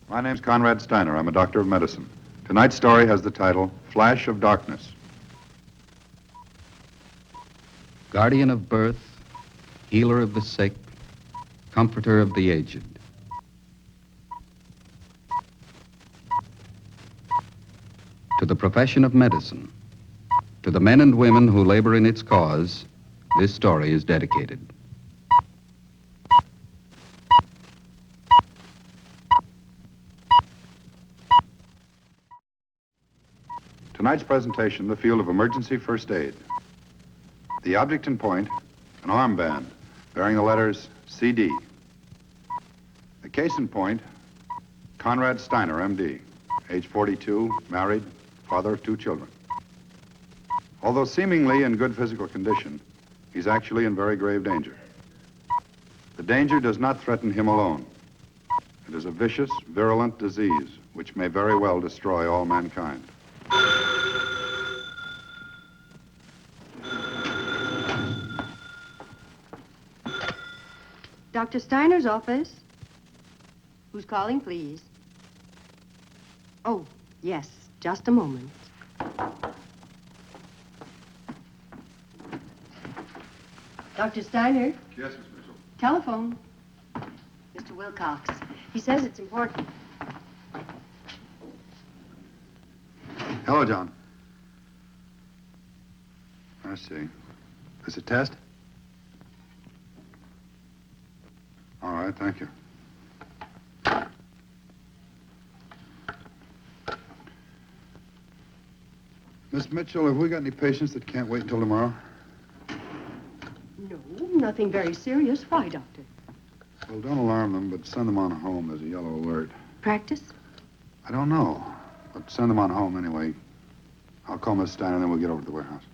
My name's Konrad Styner. I'm a doctor of medicine. Tonight's story has the title, Flash of Darkness. Guardian of birth, healer of the sick, comforter of the aged. To the profession of medicine, to the men and women who labor in its cause, this story is dedicated. Tonight's presentation, the field of emergency first aid. The object in point, an armband bearing the letters CD. The case in point, Konrad Styner, MD, age 42, married, father of 2 children. Although seemingly in good physical condition, he's actually in very grave danger. The danger does not threaten him alone. It is a vicious, virulent disease which may very well destroy all mankind. Dr. Steiner's office. Who's calling, please? Oh, yes, just a moment. Dr. Styner? Yes, Miss Mitchell. Telephone. Mr. Wilcox. He says it's important. Hello, John. I see. This a test? All right, thank you. Miss Mitchell, have we got any patients that can't wait until tomorrow? No, nothing very serious. Why, Doctor? Well, don't alarm them, but send them on home. There's a yellow alert. Practice? I don't know, but send them on home anyway. I'll call Miss Steiner, and then we'll get over to the warehouse.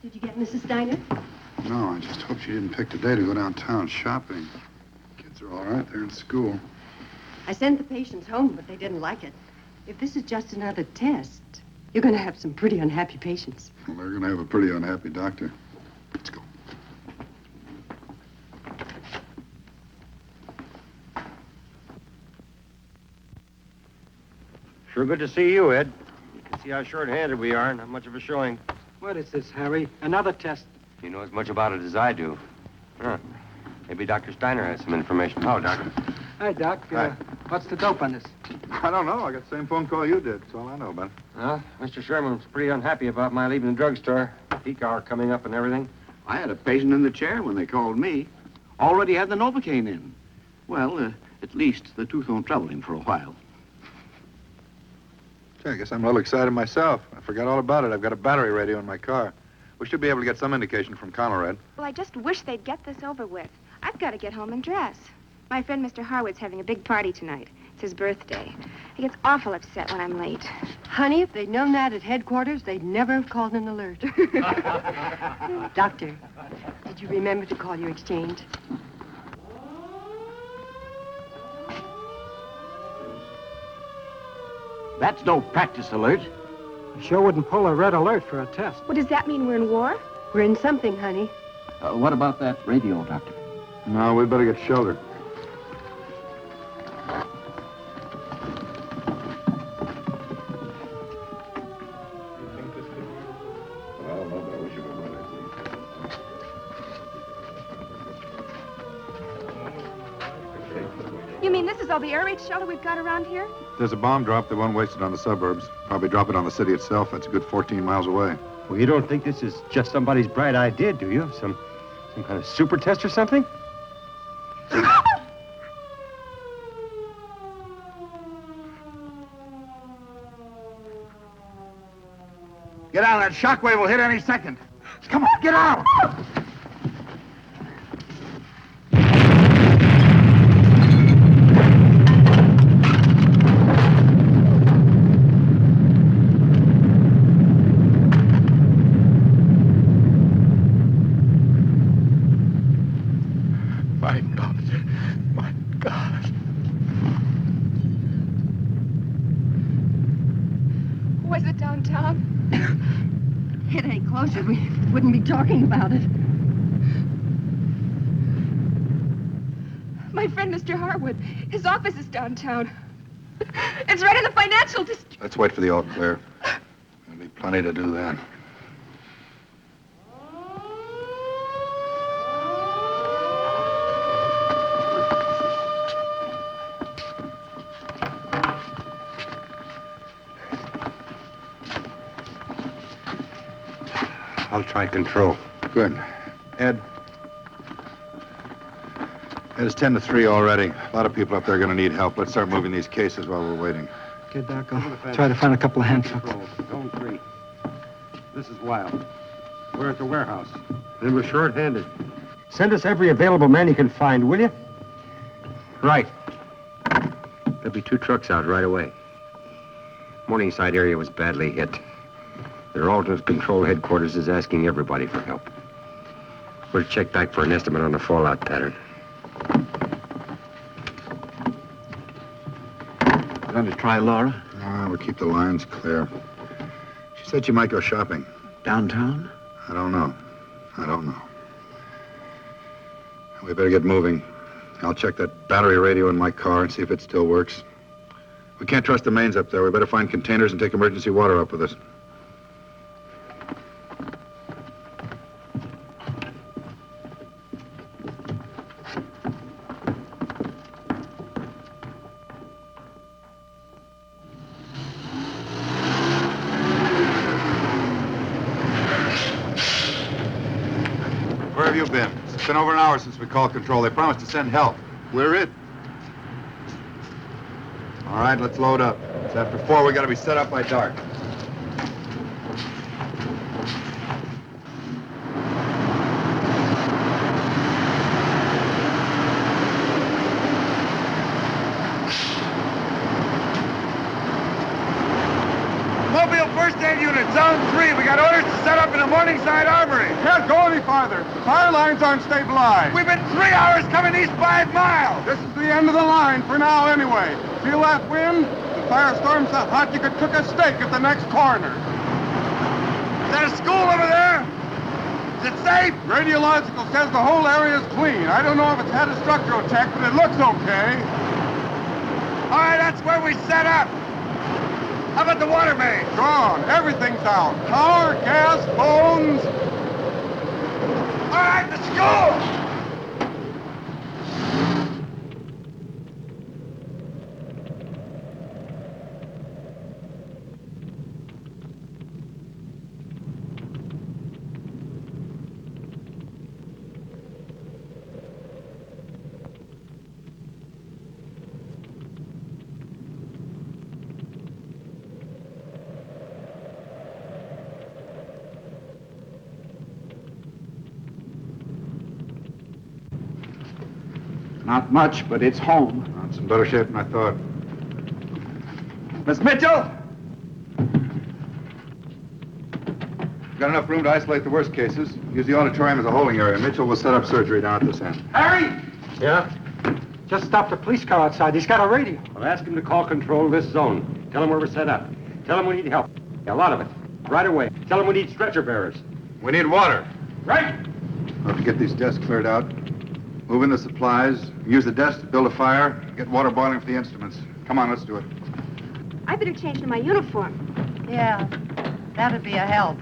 Did you get Mrs. Steiner? No, I just hope she didn't pick today to go downtown shopping. Kids are all right. They're in school. I sent the patients home, but they didn't like it. If this is just another test, you're going to have some pretty unhappy patients. Well, they're going to have a pretty unhappy doctor. Let's go. Sure good to see you, Ed. You can see how short-handed we are. Not much of a showing. What is this, Harry? Another test? You know as much about it as I do. Huh. Maybe Dr. Steiner has some information. Hello, Doctor. Hi, Doc. Hi. What's the dope on this? I don't know. I got the same phone call you did. That's all I know about it. Well, Mr. Sherman's pretty unhappy about my leaving the drugstore. Peak hour coming up and everything. I had a patient in the chair when they called me. Already had the Novocaine in. Well, at least the tooth won't trouble him for a while. Gee, I guess I'm a little excited myself. I forgot all about it. I've got a battery radio in my car. We should be able to get some indication from Conrad. Well, I just wish they'd get this over with. I've got to get home and dress. My friend Mr. Harwood's having a big party tonight. It's his birthday. He gets awful upset when I'm late. Honey, if they'd known that at headquarters, they'd never have called an alert. Doctor, did you remember to call your exchange? That's no practice alert. You sure wouldn't pull a red alert for a test. Well, does that mean we're in war? We're in something, honey. What about that radio, Doctor? No, we'd better get sheltered. You mean this is all the air raid shelter we've got around here? There's a bomb drop. They won't waste it on the suburbs. Probably drop it on the city itself. That's a good 14 miles away. Well, you don't think this is just somebody's bright idea, do you? Some kind of super test or something? Get out. That shockwave will hit any second. Come on, get out. My God. My God. Was it downtown? It ain't closer. We wouldn't be talking about it. My friend, Mr. Harwood, his office is downtown. It's right in the financial district. Let's wait for the all clear. There'll be plenty to do then. I'll try control. Good. Ed. It's 10 to 3 already. A lot of people up there are going to need help. Let's start moving these cases while we're waiting. Okay, Doc, I'll try to find a couple of handcuffs. Zone 3. This is Wild. We're at the warehouse. And we're short-handed. Send us every available man you can find, will you? Right. There'll be 2 trucks out right away. Morningside area was badly hit. Their alternate control headquarters is asking everybody for help. We'll check back for an estimate on the fallout pattern. Going to try Laura? No, we'll keep the lines clear. She said she might go shopping. Downtown? I don't know. We better get moving. I'll check that battery radio in my car and see if it still works. We can't trust the mains up there. We better find containers and take emergency water up with us. Where have you been? It's been over an hour since we called control. They promised to send help. We're it. All right, let's load up. It's after 4. We got to be set up by dark. Mobile first aid unit, zone 3. We got orders to set up in the Morningside Armory. Can't go any farther. The fire lines aren't stabilized. We've been 3 hours coming east 5 miles. This is the end of the line for now anyway. Feel that wind? The firestorm's so hot you could cook a steak at the next corner. Is that a school over there? Is it safe? Radiological says the whole area is clean. I don't know if it's had a structural check, but it looks okay. All right, that's where we set up. How about the water main? Gone. Everything's out. Power, gas, phones. All right, the school! Not much, but it's home. Well, it's in better shape than I thought. Miss Mitchell? We've got enough room to isolate the worst cases. Use the auditorium as a holding area. Mitchell will set up surgery down at this end. Harry! Yeah? Just stopped a police car outside. He's got a radio. Well, ask him to call control of this zone. Tell him where we're set up. Tell him we need help. A lot of it. Right away. Tell him we need stretcher bearers. We need water. Right! We'll have to get these desks cleared out. Move in the supplies. Use the desk to build a fire. Get water boiling for the instruments. Come on, let's do it. I better change to my uniform. Yeah, that'd be a help.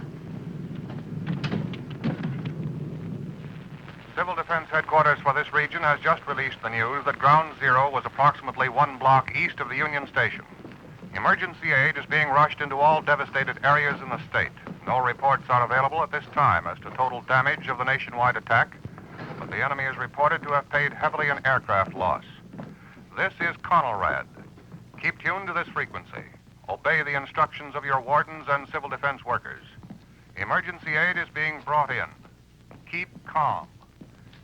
Civil Defense Headquarters for this region has just released the news that Ground Zero was approximately 1 block east of the Union Station. Emergency aid is being rushed into all devastated areas in the state. No reports are available at this time as to total damage of the nationwide attack, but the enemy is reported to have paid heavily in aircraft loss. This is Konrad. Keep tuned to this frequency. Obey the instructions of your wardens and civil defense workers. Emergency aid is being brought in. Keep calm.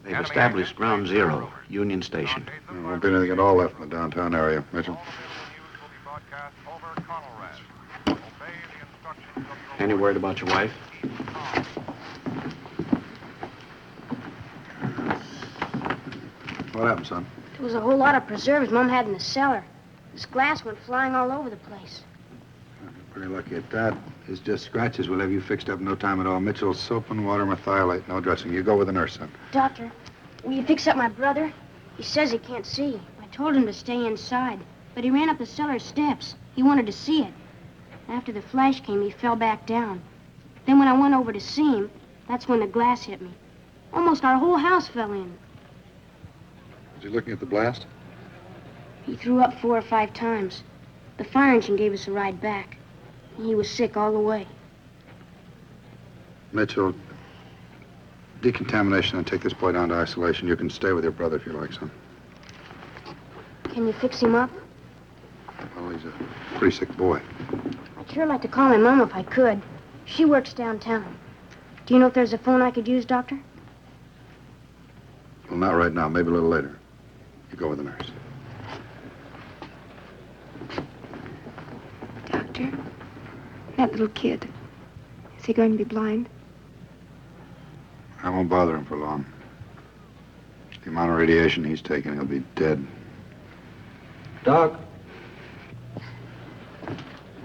They've established Ground Zero, Union Station. There won't be anything at all left in the downtown area, Mitchell. Any word about your wife? What happened, son? There was a whole lot of preserves Mom had in the cellar. This glass went flying all over the place. Pretty lucky at that. It's just scratches. We'll have you fixed up in no time at all. Mitchell, soap and water, methylate, no dressing. You go with the nurse, son. Doctor, will you fix up my brother? He says he can't see. I told him to stay inside, but he ran up the cellar steps. He wanted to see it. After the flash came, he fell back down. Then when I went over to see him, that's when the glass hit me. Almost our whole house fell in. Was he looking at the blast? He threw up 4 or 5 times. The fire engine gave us a ride back. He was sick all the way. Mitchell, decontamination and take this boy down to isolation. You can stay with your brother if you like, son. Can you fix him up? Well, he's a pretty sick boy. I'd sure like to call my mom if I could. She works downtown. Do you know if there's a phone I could use, Doctor? Well, not right now. Maybe a little later. You go with the nurse. Doctor, that little kid, is he going to be blind? I won't bother him for long. The amount of radiation he's taking, he'll be dead. Doc?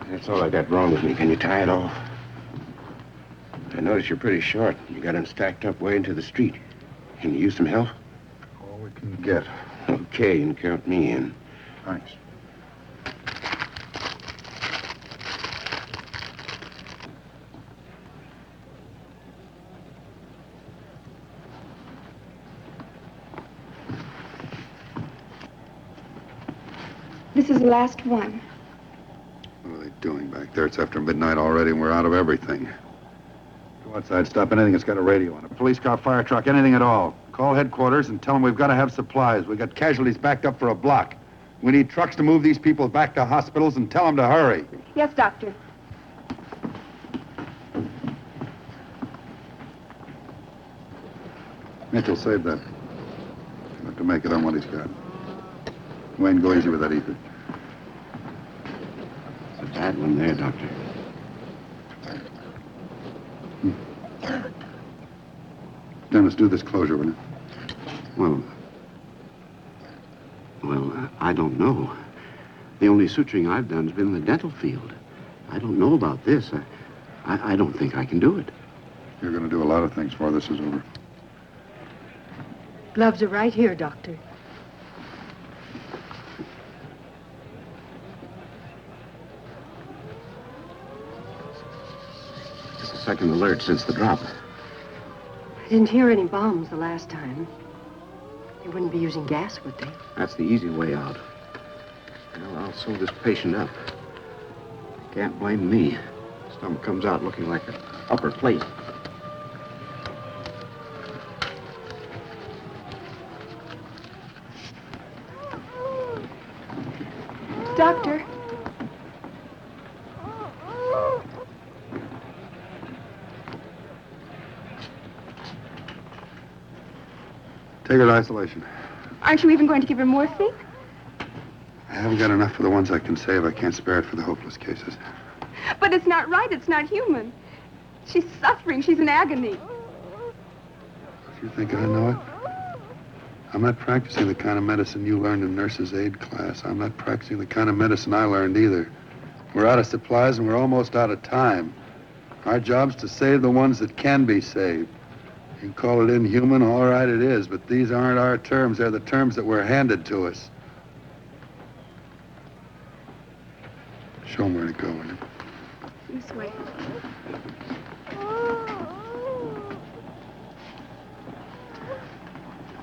That's all I got wrong with me. Can you tie it off? I notice you're pretty short. You got him stacked up way into the street. Can you use some help? All we can get. Okay, and count me in. Thanks. This is the last one. What are they doing back there? It's after midnight already, and we're out of everything. Go outside, stop anything that's got a radio on it. A police car, fire truck, anything at all. Call headquarters and tell them we've got to have supplies. We've got casualties backed up for a block. We need trucks to move these people back to hospitals, and tell them to hurry. Yes, Doctor. Mitchell, save that. He'll have to make it on what he's got. Wayne, go easy with that ether. It's a bad one there, Doctor. Dennis, do this closure, will you? Well, I don't know. The only suturing I've done has been in the dental field. I don't know about this. I don't think I can do it. You're going to do a lot of things before this is over. Gloves are right here, Doctor. It's the second alert since the drop. I didn't hear any bombs the last time. They wouldn't be using gas, would they? That's the easy way out. Well, I'll sew this patient up. Can't blame me. Stomach comes out looking like an upper plate. Doctor. Take her to isolation. Aren't you even going to give her morphine? I haven't got enough for the ones I can save. I can't spare it for the hopeless cases. But it's not right. It's not human. She's suffering. She's in agony. If you think I know it, I'm not practicing the kind of medicine you learned in nurse's aid class. I'm not practicing the kind of medicine I learned either. We're out of supplies and we're almost out of time. Our job's to save the ones that can be saved. You can call it inhuman, all right it is, but these aren't our terms. They're the terms that were handed to us. Show them where to go, will you? This way.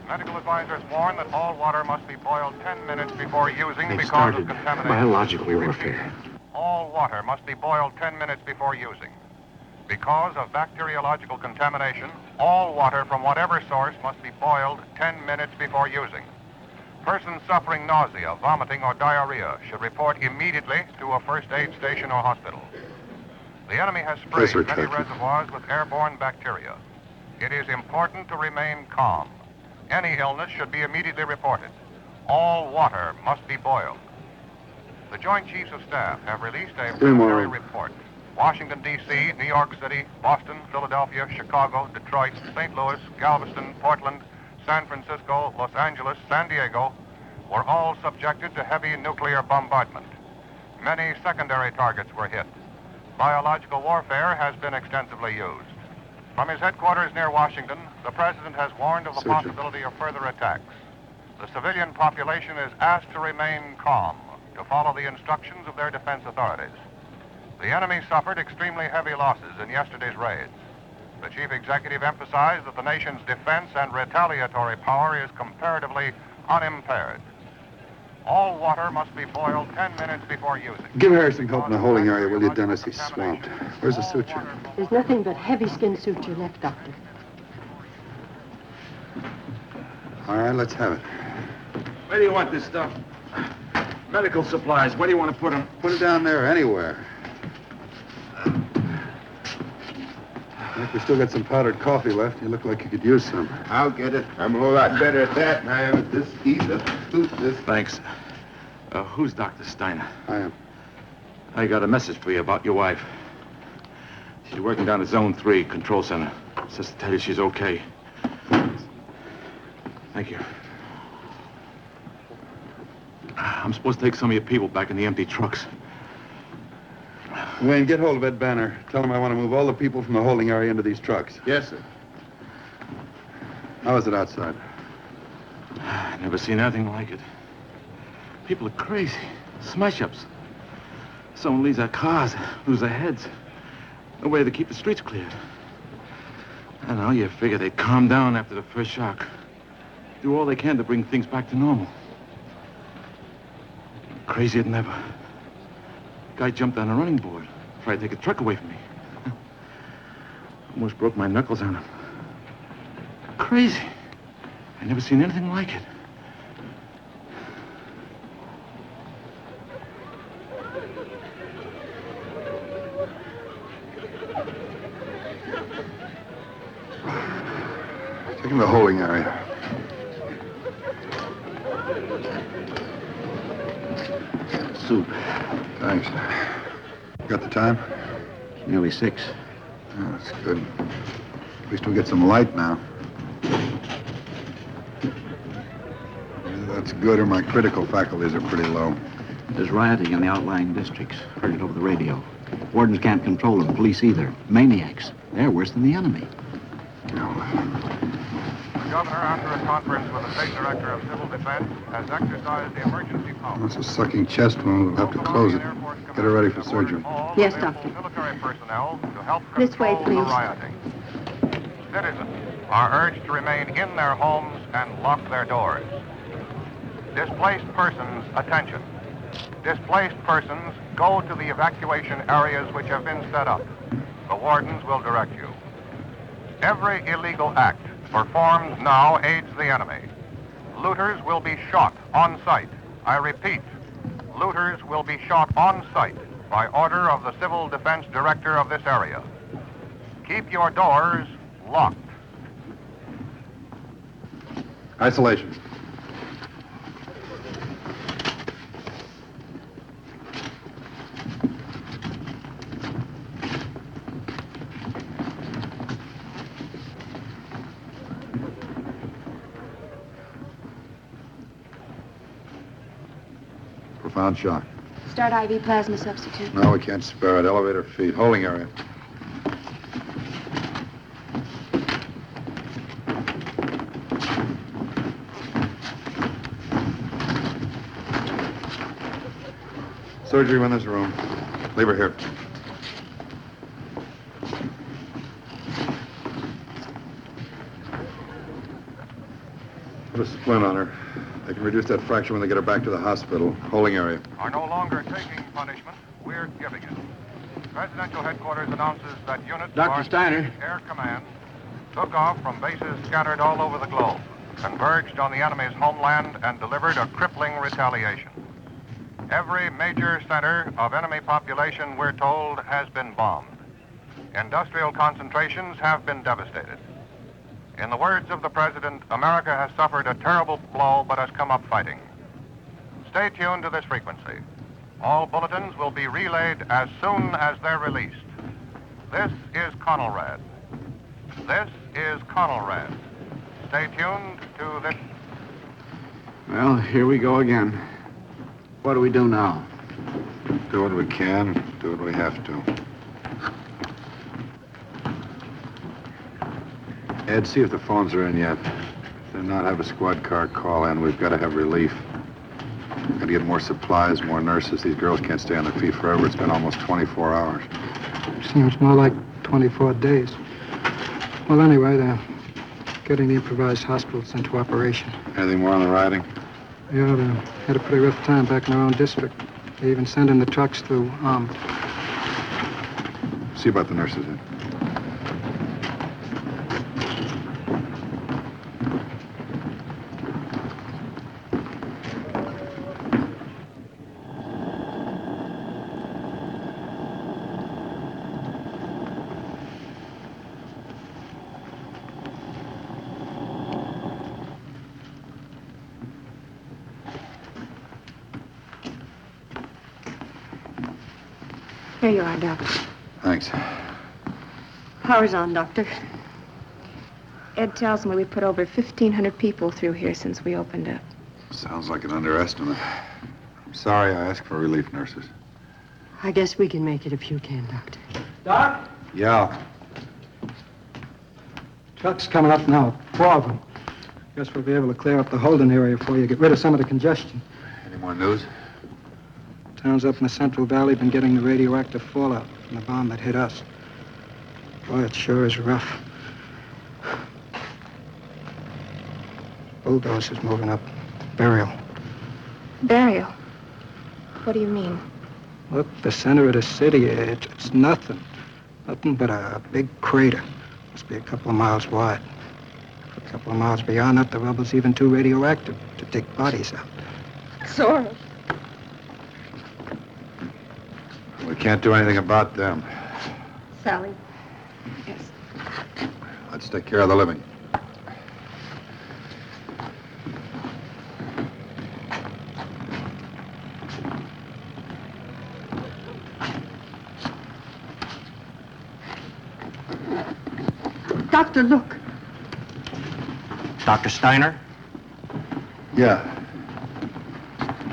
Medical advisors warn that all water must be boiled 10 minutes before using They've because started of contamination. biological warfare. All water must be boiled 10 minutes before using. Because of bacteriological contamination, all water from whatever source must be boiled 10 minutes before using. Persons suffering nausea, vomiting, or diarrhea should report immediately to a first aid station or hospital. The enemy has sprayed many reservoirs with airborne bacteria. It is important to remain calm. Any illness should be immediately reported. All water must be boiled. The Joint Chiefs of Staff have released a preliminary report. Washington, D.C., New York City, Boston, Philadelphia, Chicago, Detroit, St. Louis, Galveston, Portland, San Francisco, Los Angeles, San Diego were all subjected to heavy nuclear bombardment. Many secondary targets were hit. Biological warfare has been extensively used. From his headquarters near Washington, the president has warned of the possibility of further attacks. The civilian population is asked to remain calm, to follow the instructions of their defense authorities. The enemy suffered extremely heavy losses in yesterday's raids. The chief executive emphasized that the nation's defense and retaliatory power is comparatively unimpaired. All water must be boiled 10 minutes before using. Give Harrison help in the holding area, will you, Dennis? He's swamped. Where's the suture? There's nothing but heavy skin suture left, Doctor. All right, let's have it. Where do you want this stuff? Medical supplies. Where do you want to put them? Put it down there, anywhere. I think we still got some powdered coffee left. You look like you could use some. I'll get it. I'm a whole lot better at that than I am at this either. Thanks. Who's Dr. Styner? I am. I got a message for you about your wife. She's working down at Zone 3, Control Center. Says to tell you she's okay. Thank you. I'm supposed to take some of your people back in the empty trucks. Wayne, get hold of Ed Banner. Tell him I want to move all the people from the holding area into these trucks. Yes, sir. How is it outside? Never seen anything like it. People are crazy. Smash-ups. Someone leaves their cars, lose their heads. No way to keep the streets cleared. I know, you figure they'd calm down after the first shock. Do all they can to bring things back to normal. Crazier than ever. Guy jumped on a running board. Tried to take a truck away from me. Almost broke my knuckles on him. Crazy. I never seen anything like it. Take him to the holding area. Soup. Thanks. Got the time? Nearly 6. Oh, that's good. At least we'll get some light now. Either that's good or my critical faculties are pretty low. There's rioting in the outlying districts. Heard it over the radio. Wardens can't control them, police either. Maniacs. They're worse than the enemy. The governor, after a conference with the state director of civil defense, has exercised the emergency power. That's a sucking chest wound. We'll have to close it. Get her ready for surgery. Yes, doctor. Military personnel to help This way, control the please. rioting. Citizens are urged to remain in their homes and lock their doors. Displaced persons, attention. Displaced persons, go to the evacuation areas which have been set up. The wardens will direct you. Every illegal act performed now aids the enemy. Looters will be shot on sight. I repeat, looters will be shot on sight by order of the Civil Defense Director of this area. Keep your doors locked. Isolation. Profound shock. Start IV plasma substitute. No, we can't spare it. Elevator feet. Holding area. Surgery in this room. Leave her here. Put a splint on her. They can reduce that fracture when they get her back to the hospital. Holding area. Are no longer taking punishment, we're giving it. Presidential headquarters announces that units Dr. of Styner. Air Command took off from bases scattered all over the globe, converged on the enemy's homeland, and delivered a crippling retaliation. Every major center of enemy population, we're told, has been bombed. Industrial concentrations have been devastated. In the words of the President, America has suffered a terrible blow but has come up fighting. Stay tuned to this frequency. All bulletins will be relayed as soon as they're released. This is Conrad. This is Conrad. Stay tuned to this. Well, here we go again. What do we do now? Do what we can, do what we have to. Ed, see if the phones are in yet. If they're not, have a squad car call in. We've got to have relief. Got to get more supplies, more nurses. These girls can't stay on their feet forever. It's been almost 24 hours. Seems more like 24 days. Well, anyway, they're getting the improvised hospitals into operation. Anything more on the riding? Yeah, they had a pretty rough time back in their own district. They even send in the trucks through armed. See about the nurses, Ed. Here you are, Doctor. Thanks. Power's on, Doctor. Ed tells me we put over 1,500 people through here since we opened up. Sounds like an underestimate. I'm sorry I asked for relief nurses. I guess we can make it if you can, Doctor. Doc? Yeah. Trucks coming up now. 4 of them. Guess we'll be able to clear up the holding area for you, get rid of some of the congestion. Any more news? Towns up in the Central Valley been getting the radioactive fallout from the bomb that hit us. Boy, it sure is rough. Bulldozers moving up. Burial. Burial? What do you mean? Look, the center of the city, it's nothing. Nothing but a big crater. Must be a couple of miles wide. A couple of miles beyond that, the rubble's even too radioactive to dig bodies out. Sorrel. We can't do anything about them. Sally. Yes. Let's take care of the living. Doctor, look. Dr. Styner? Yeah.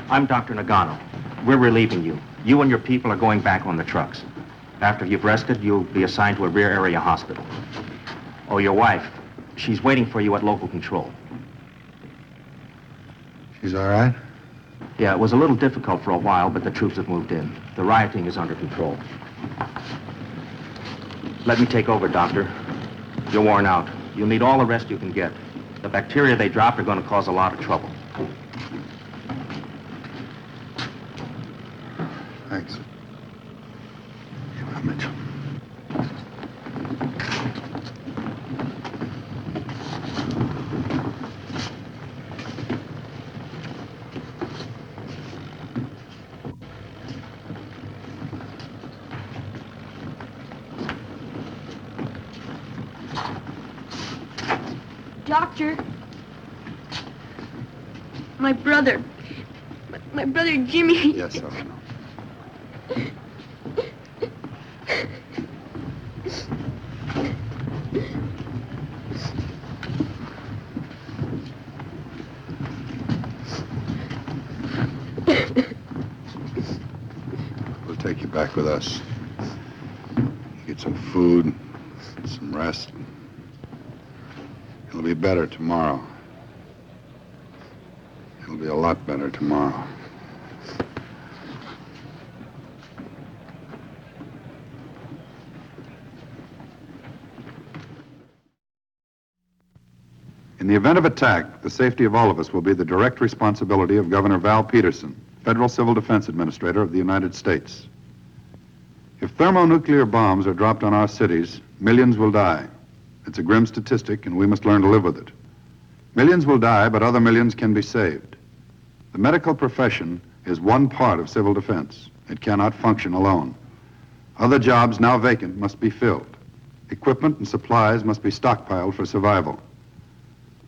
I'm Dr. Nagano. We're relieving you. You and your people are going back on the trucks. After you've rested, you'll be assigned to a rear area hospital. Oh, your wife. She's waiting for you at local control. She's all right? Yeah, it was a little difficult for a while, but the troops have moved in. The rioting is under control. Let me take over, Doctor. You're worn out. You'll need all the rest you can get. The bacteria they dropped are going to cause a lot of trouble. Thanks. Mitchell. Doctor. My brother. My brother Jimmy. Yes, I know. We'll take you back with us. Get some food, some rest. It'll be better tomorrow. It'll be a lot better tomorrow. In the event of attack, the safety of all of us will be the direct responsibility of Governor Val Peterson, Federal Civil Defense Administrator of the United States. If thermonuclear bombs are dropped on our cities, millions will die. It's a grim statistic, and we must learn to live with it. Millions will die, but other millions can be saved. The medical profession is one part of civil defense. It cannot function alone. Other jobs now vacant must be filled. Equipment and supplies must be stockpiled for survival.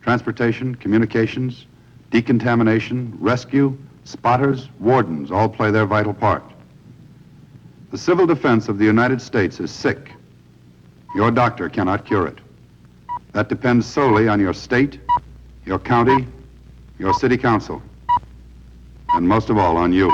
Transportation, communications, decontamination, rescue, spotters, wardens all play their vital part. The civil defense of the United States is sick. Your doctor cannot cure it. That depends solely on your state, your county, your city council, and most of all on you.